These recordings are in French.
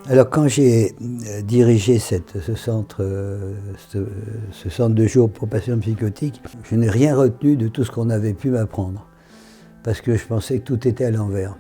Alors quand j'ai dirigé ce centre de jour pour patients psychotiques, je n'ai rien retenu de tout ce qu'on avait pu m'apprendre, parce que je pensais que tout était à l'envers.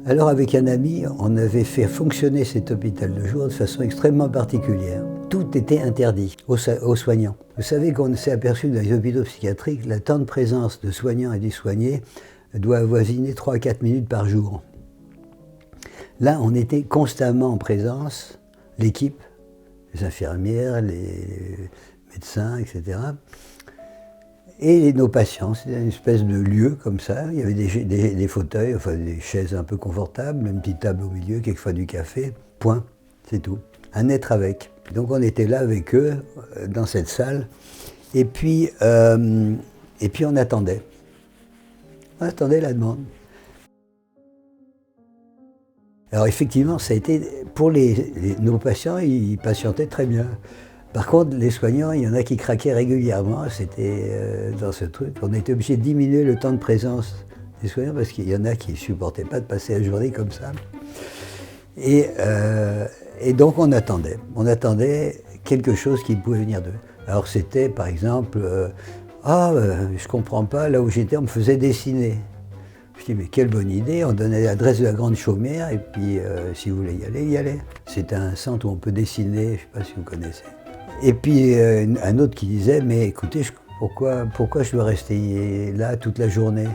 Alors avec un ami, on avait fait fonctionner cet hôpital de jour de façon extrêmement particulière. Tout était interdit aux soignants. Vous savez qu'on s'est aperçu dans les hôpitaux psychiatriques, le temps de présence de soignants et des soignés doit avoisiner 3 à 4 minutes par jour. Là, on était constamment en présence, l'équipe, les infirmières, les médecins, etc. Et nos patients, c'était une espèce de lieu comme ça, il y avait des fauteuils, enfin des chaises un peu confortables, une petite table au milieu, quelquefois du café, point, c'est tout. Un être avec. Donc on était là avec eux, dans cette salle, et puis on attendait. On attendait la demande. Alors effectivement, ça a été, pour nos patients, ils patientaient très bien. Par contre, les soignants, il y en a qui craquaient régulièrement, c'était dans ce truc. On était obligé de diminuer le temps de présence des soignants parce qu'il y en a qui ne supportaient pas de passer la journée comme ça. Et donc on attendait quelque chose qui pouvait venir d'eux. Alors c'était par exemple, je comprends pas, là où j'étais on me faisait dessiner. Je dis mais quelle bonne idée, on donnait l'adresse de la Grande Chaumière et puis si vous voulez y aller. C'était un centre où on peut dessiner, je ne sais pas si vous connaissez. Et puis un autre qui disait, mais écoutez, pourquoi je dois rester là toute la journée?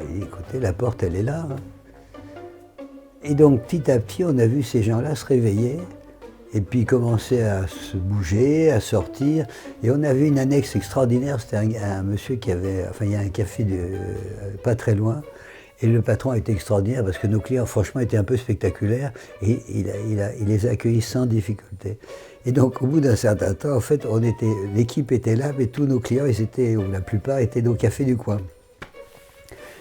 Il dit, écoutez, la porte, elle est là. Et donc, petit à petit, on a vu ces gens-là se réveiller, et puis commencer à se bouger, à sortir. Et on a vu une annexe extraordinaire, c'était un monsieur qui avait, enfin, il y a un café pas très loin, et le patron était extraordinaire parce que nos clients, franchement, étaient un peu spectaculaires et il les a accueillis sans difficulté. Et donc, au bout d'un certain temps, en fait, l'équipe était là, mais tous nos clients, ou la plupart, étaient nos cafés du coin.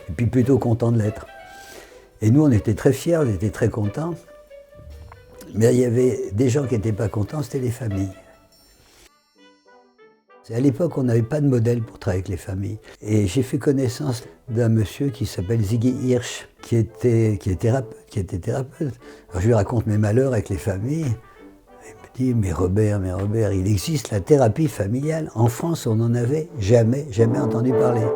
Et puis plutôt contents de l'être. Et nous, on était très fiers, on était très contents. Mais il y avait des gens qui n'étaient pas contents, c'était les familles. À l'époque, on n'avait pas de modèle pour travailler avec les familles. Et j'ai fait connaissance d'un monsieur qui s'appelle Ziggy Hirsch, qui était thérapeute. Alors je lui raconte mes malheurs avec les familles. Il me dit, mais Robert, il existe la thérapie familiale. En France, on n'en avait jamais entendu parler.